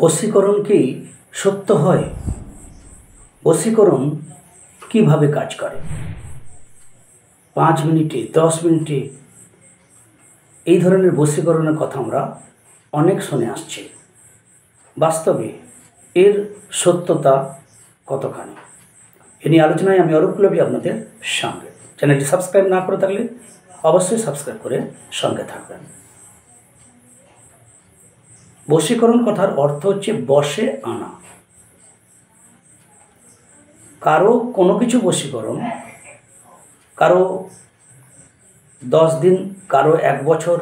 বশীকরণ কি সত্য হয়? বশীকরণ কিভাবে কাজ করে? 5 মিনিটে 10 মিনিটে এই ধরনের বশীকরণের কথা আমরা অনেক শুনে আসছি। বাস্তবে এর সত্যতা কতখানি এ নিয়ে আলোচনায় আমি অরূপ কুলবী আপনাদের সঙ্গে। চ্যানেলটি সাবস্ক্রাইব না করে থাকলে অবশ্যই সাবস্ক্রাইব করে সঙ্গে থাকবেন। বশীকরণ কথার অর্থ হচ্ছে বশে আনা। কারো কোনো কিছু বশীকরণ, কারো 10 দিন, কারো 1 বছর,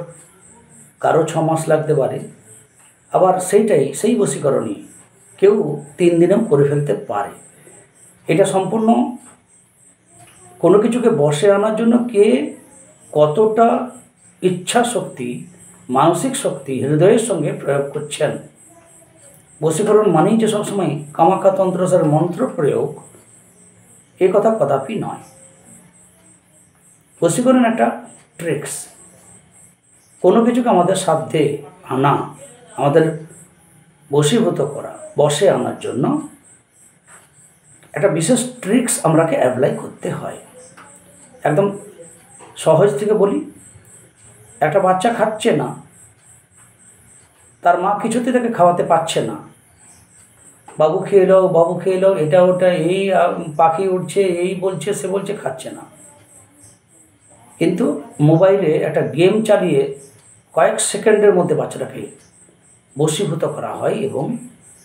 কারো 6 মাস লাগতে পারে। আবার সেই বশীকরণই কেউ 3 দিনেও করে ফেলতে পারে। এটা সম্পূর্ণ কোনো কিছুকে বশে আনার জন্য কে কতটা ইচ্ছা শক্তি, মানসিক শক্তি, হৃদয়ের সঙ্গে প্রয়োগ করছেন। বশীকরণ মানেই যে সবসময় কামাখ্যা তন্ত্রসার মন্ত্র প্রয়োগ, এ কথা কদাপি নয়। বশীকরণ একটা ট্রিক্স। কোনো কিছুকে আমাদের সাধ্যে আনা, আমাদের বশীভূত করা, বশে আনার জন্য একটা বিশেষ ট্রিক্স আমরাকে অ্যাপ্লাই করতে হয়। একদম সহজ থেকে বলি, একটা বাচ্চা খাচ্ছে না, তার মা কিছুতে তাকে খাওয়াতে পারছে না। বাবু খেয়ে নাও, বাবু খেয়ে নাও, এটা ওটা, এই পাখি উঠছে, এই বলছে, সে বলছে, খাচ্ছে না। কিন্তু মোবাইলে একটা গেম চালিয়ে কয়েক সেকেন্ডের মধ্যে বাচ্চাটাকে বশীভূত করা হয় এবং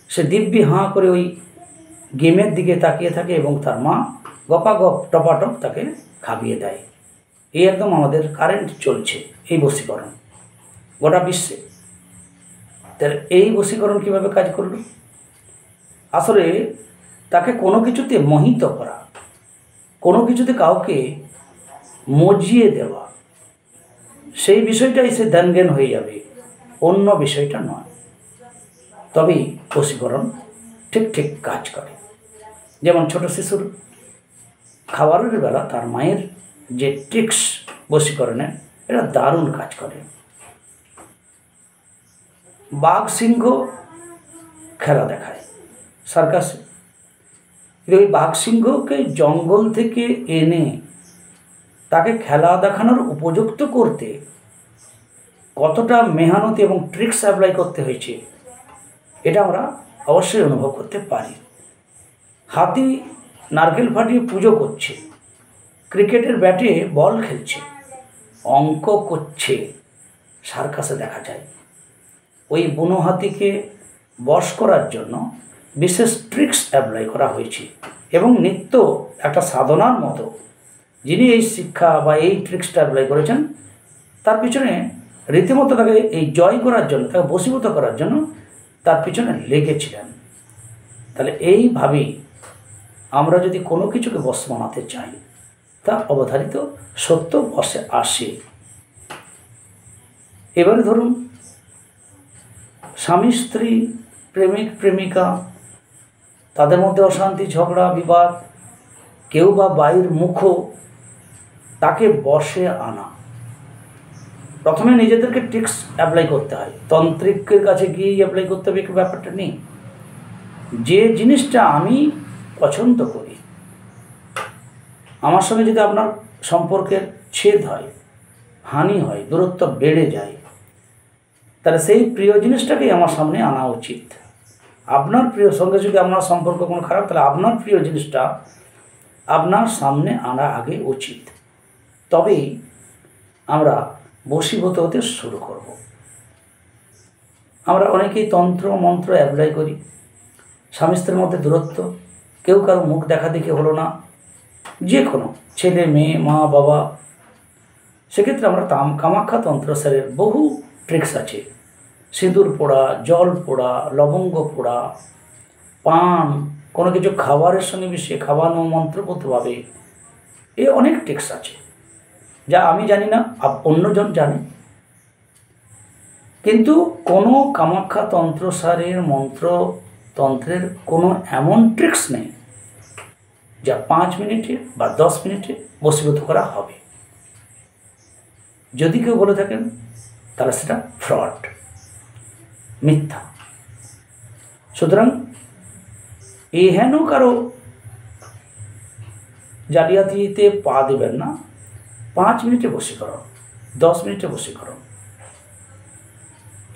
সে দিব্যি হাঁ করে ওই গেমের দিকে তাকিয়ে থাকে এবং তার মা গপাগপ টপাটপ তাকে খাইয়ে দেয়। এই একদম আমাদের কারেন্ট চলছে এই বশীকরণ গোটা বিশ্বে। তাহলে এই বশীকরণ কীভাবে কাজ করল? আসলে তাকে কোনো কিছুতে মোহিত করা, কোনো কিছুতে কাউকে মজিয়ে দেওয়া, সেই বিষয়টাই সে ধ্যানজ্ঞান হয়ে যাবে, অন্য বিষয়টা নয়। তবেই বশীকরণ ঠিক কাজ করে। যেমন ছোট শিশুর খাবারের বেলা তার মায়ের যে ট্রিক্স বশীকরণের, এটা দারুণ কাজ করে। বাঘ সিংহ খেলা দেখায় সার্কাসে। ওই বাঘ সিংহকে জঙ্গল থেকে এনে তাকে খেলা দেখানোর উপযুক্ত করতে কতটা মেহনতি এবং ট্রিক্স অ্যাপ্লাই করতে হয়েছে, এটা আমরা অবশ্যই অনুভব করতে পারি। হাতি নারকেল ফাটিয়ে পুজো করছে, ক্রিকেটের ব্যাটে বল খেলছে, অঙ্ক করছে, সার্কাসে দেখা যায়। ওই বুনো হাতিকে বশ করার জন্য বিশেষ ট্রিক্স অ্যাপ্লাই করা হয়েছে এবং নিত্য একটা সাধনার মতো যিনি এই শিক্ষা বা এই ট্রিক্সটা অ্যাপ্লাই করেছেন, তার পিছনে রীতিমতো তাকে এই জয় করার জন্য, তাকে বশীভূত করার জন্য তার পিছনে লেগেছিলেন। তাহলে এইভাবেই আমরা যদি কোনো কিছুকে বশ বানাতে চাই, তা অবধারিত সত্য বশে আসে। এবারে ধরুন স্বামী স্ত্রী, প্রেমিক প্রেমিকা, তাদের মধ্যে অশান্তি, ঝগড়া, বিবাদ, কেউ বা বাইরের মুখ, তাকে বশে আনা। প্রথমে নিজেদেরকে ট্রিক্স অ্যাপ্লাই করতে হয়। তন্ত্রিকের কাছে গিয়েই অ্যাপ্লাই করতে হবে, একটু ব্যাপারটা নেই। যে জিনিসটা আমি পছন্দ করি, আমার সঙ্গে যদি আপনার সম্পর্কের ছেদ হয়, হানি হয়, দূরত্ব বেড়ে যায়, তাহলে সেই প্রিয় জিনিসটাকেই আমার সামনে আনা উচিত। আপনার প্রিয় সঙ্গে যদি আপনার সম্পর্ক কোনো খারাপ, তাহলে আপনার প্রিয় জিনিসটা আপনার সামনে আনা আগে উচিত। তবেই আমরা বশীভূত হতে শুরু করব। আমরা অনেকেই তন্ত্র মন্ত্র অ্যাপ্লাই করি। স্বামী স্ত্রীর মধ্যে দূরত্ব, কেউ কারো মুখ দেখা দেখে হলো না, যে কোনো ছেলে মেয়ে, মা বাবা, সেক্ষেত্রে আমরা কামাখ্যা তন্ত্রসারের বহু ট্রিক্স আছে। সিঁদুর পোড়া, জল পোড়া, লবঙ্গ পোড়া, পান, কোনো কিছু খাবারের সঙ্গে মিশিয়ে খাওয়ানো মন্ত্রগতভাবে, এ অনেক ট্রিক্স আছে যা আমি জানি না, অন্যজন জানে। কিন্তু কোনো কামাখ্যা তন্ত্রসারের তন্ত্রের কোনো এমন ট্রিক্স নেই যা 5 মিনিটে বা 10 মিনিটে বশীভূত করা হবে। যদি কেউ বলে থাকেন তাহলে সেটা ফ্রড, মিথ্যা। সুতরাং এই হেন কারো জালিয়াতিতে পা দেবেন না। 5 মিনিটে বশীকরণ, 10 মিনিটে বশীকরণ,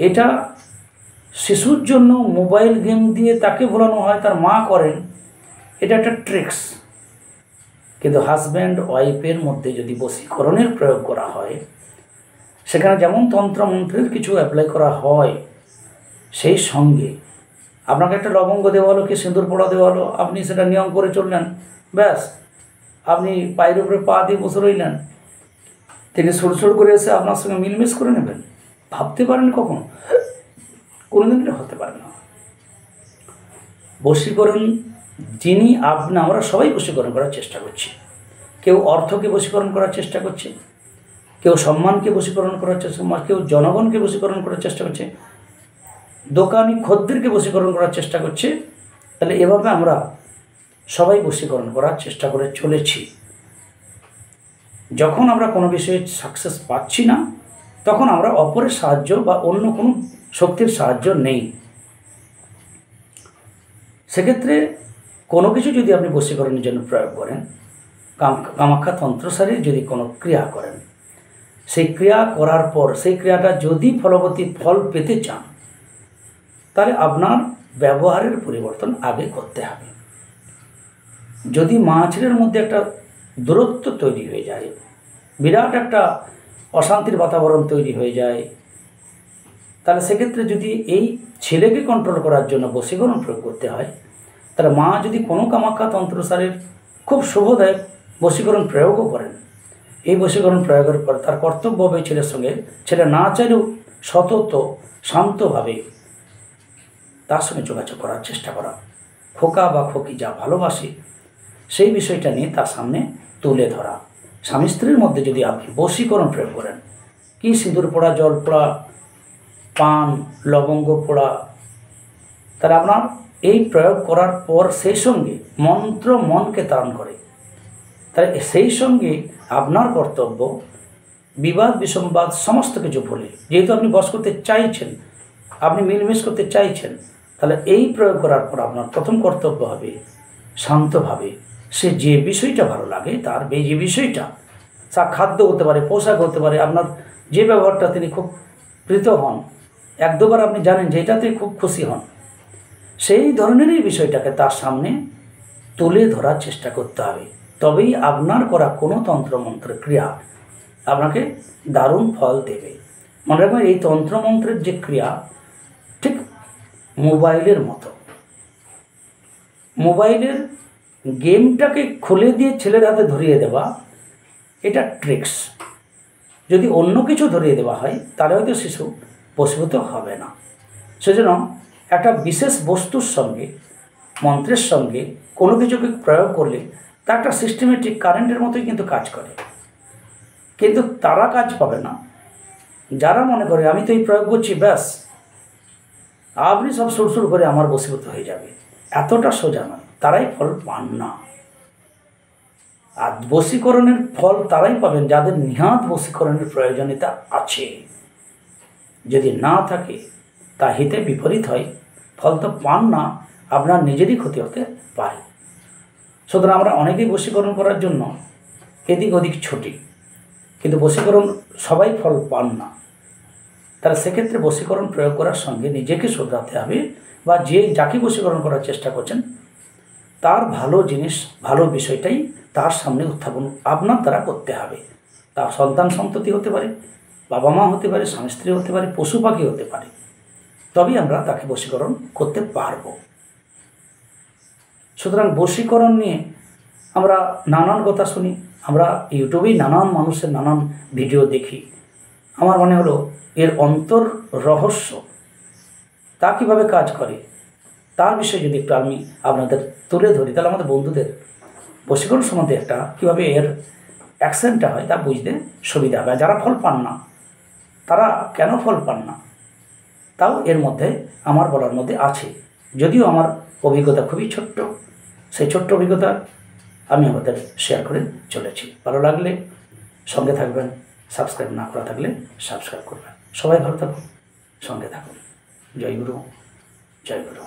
এটা শিশুর জন্য মোবাইল গেম দিয়ে তাকে ভোলানো হয়, তার মা করেন, এটা একটা ট্রিক্স। কিন্তু হাজব্যান্ড ওয়াইফের মধ্যে যদি বশীকরণের প্রয়োগ করা হয়, সেখানে যেমন তন্ত্রমন্ত্রের কিছু অ্যাপ্লাই করা হয়, সেই সঙ্গে আপনাকে একটা লবঙ্গ দেওয়া হলো কি সিঁদুর পড়া দেওয়া হলো, আপনি সেটা নিয়ম করে চললেন, ব্যাস আপনি পায়ের উপরে পা দিয়ে বসে রইলেন, তিনি সুরসুর করে এসে আপনার সঙ্গে মিলমিশ করে নেবেন, ভাবতে পারেন কখনো? কোনোদিন এটা হতে পারে না। বশীকরণ যিনি আমরা সবাই বশীকরণ করার চেষ্টা করছি। কেউ অর্থকে বশীকরণ করার চেষ্টা করছে, কেউ সম্মানকে বশীকরণ করার চেষ্টা, কেউ জনগণকে বশীকরণ করার চেষ্টা করছে, দোকানি খদ্দেরকে বশীকরণ করার চেষ্টা করছে। তাহলে এভাবে আমরা সবাই বশীকরণ করার চেষ্টা করে চলেছি। যখন আমরা কোনো বিষয়ে সাকসেস পাচ্ছি না, তখন আমরা অপরের সাহায্য বা অন্য কোনো শক্তির সাহায্য নেই। সেক্ষেত্রে কোনো কিছু যদি আপনি বশীকরণের জন্য প্রয়োগ করেন, কামাখ্যা তন্ত্রসারে যদি কোনো ক্রিয়া করেন, সেই ক্রিয়া করার পর সেই ক্রিয়াটা যদি ফলবতী ফল পেতে চান, তাহলে আপনার ব্যবহারের পরিবর্তন আগে করতে হবে। যদি মা ছেলের মধ্যে একটা দূরত্ব তৈরি হয়ে যায়, বিরাট একটা অশান্তির বাতাবরণ তৈরি হয়ে যায়, তাহলে সেক্ষেত্রে যদি এই ছেলেকে কন্ট্রোল করার জন্য বশীকরণ প্রয়োগ করতে হয়, তাহলে মা যদি কোনো কামাখ্যা তন্ত্রসারের খুব শুভদায়ক বশীকরণ প্রয়োগও করেন, এই বশীকরণ প্রয়োগের পর তার কর্তব্য হবে ছেলের সঙ্গে, ছেলে না চাইলেও সতত শান্তভাবে তার সঙ্গে যোগাযোগ করার চেষ্টা করা, খোকা বা খোকি যা ভালোবাসে সেই বিষয়টা নিয়ে তার সামনে তুলে ধরা। স্বামী স্ত্রীর মধ্যে যদি আপনি বশীকরণ প্রয়োগ করেন, কি সিঁদুর পোড়া, জল পোড়া, পান, লবঙ্গ পোড়া, তাহলে আপনার এই প্রয়োগ করার পর সেই সঙ্গে মন্ত্র মনকে তাড়ন করে, তাহলে সেই সঙ্গে আপনার কর্তব্য বিবাদ বিসম্বাদ সমস্ত কিছু ভুলে, যেহেতু আপনি বশ করতে চাইছেন, আপনি মিলমিশ করতে চাইছেন, তাহলে এই প্রয়োগ করার পর আপনার প্রথম কর্তব্য হবে শান্তভাবে সে যে বিষয়টা ভালো লাগে তার যে বিষয়টা, তা খাদ্য হতে পারে, পোশাক হতে পারে, আপনার যে ব্যবহারটা তিনি খুব প্রীত হন, 1-2 বার আপনি জানেন যে এটাতে খুব খুশি হন, সেই ধরনেরই বিষয়টাকে তার সামনে তুলে ধরার চেষ্টা করতে হবে। তবেই আপনার করা কোনো তন্ত্রমন্ত্র ক্রিয়া আপনাকে দারুণ ফল দেবে। মনে রাখবেন, এই তন্ত্রমন্ত্রের যে ক্রিয়া ঠিক মোবাইলের মতো। মোবাইলের গেমটাকে খুলে দিয়ে ছেলের হাতে ধরিয়ে দেওয়া, এটা ট্রিক্স। যদি অন্য কিছু ধরিয়ে দেওয়া হয় তাহলে হয়তো শিশু বশীভূত হবে না। সেজন্য একটা বিশেষ বস্তুর সঙ্গে, মন্ত্রের সঙ্গে কোনো কিছুকে প্রয়োগ করলে তা একটা সিস্টেমেটিক কারেন্টের মতোই কিন্তু কাজ করে, কিন্তু তারা কাজ পাবে না যারা মনে করে আমি তো এই প্রয়োগ করছি, ব্যাস আপনি সব সুরসুর করে আমার বশীভূত হয়ে যাবে। এতটা সোজা নয়, তারাই ফল পান না। আর বশীকরণের ফল তারাই পাবেন যাদের নিহাত বশীকরণের প্রয়োজনীয়তা আছে। যদি না থাকে তা হিতে বিপরীত হয়, ফল তো পান না, আপনার নিজেরই ক্ষতি হতে পারে। সুতরাং আমরা অনেকেই বশীকরণ করার জন্য এদিক ওদিক ছুটি, কিন্তু বশীকরণ সবাই ফল পান না। তারা সেক্ষেত্রে বশীকরণ প্রয়োগ করার সঙ্গে নিজেকে শোধরাতে হবে, বা যাকে বশীকরণ করার চেষ্টা করছেন তার ভালো জিনিস, ভালো বিষয়টাই তার সামনে উত্থাপন আপনার দ্বারা করতে হবে। তার সন্তান সন্ততি হতে পারে, বাবা মা হতে পারে, স্বামী স্ত্রী হতে পারে, পশু পাখি হতে পারে, তবেই আমরা তাকে বশীকরণ করতে পারব। সুতরাং বশীকরণ নিয়ে আমরা নানান কথা শুনি, আমরা ইউটিউবেই নানান মানুষের নানান ভিডিও দেখি। আমার মনে হলো এর অন্তর রহস্য, তা কীভাবে কাজ করে তার বিষয়ে যদি একটু আমি আপনাদের তুলে ধরি, তাহলে আমাদের বন্ধুদের বশীকরণ সম্বন্ধে একটা কীভাবে এর অ্যাকশনটা হয় তা বুঝতে সুবিধা হবে। যারা ফল পান না তারা কেন ফল পান না তাও এর মধ্যে আমার বলার মধ্যে আছে, যদিও আমার অভিজ্ঞতা খুবই ছোট্ট। সেই ছোট্ট অভিজ্ঞতা আমি আমাদের শেয়ার করে চলেছি। ভালো লাগলে সঙ্গে থাকবেন, সাবস্ক্রাইব না করা থাকলে সাবস্ক্রাইব করবেন। সবাই ভালো থাকুন, সঙ্গে থাকুন। জয় গুরু, জয় গুরু।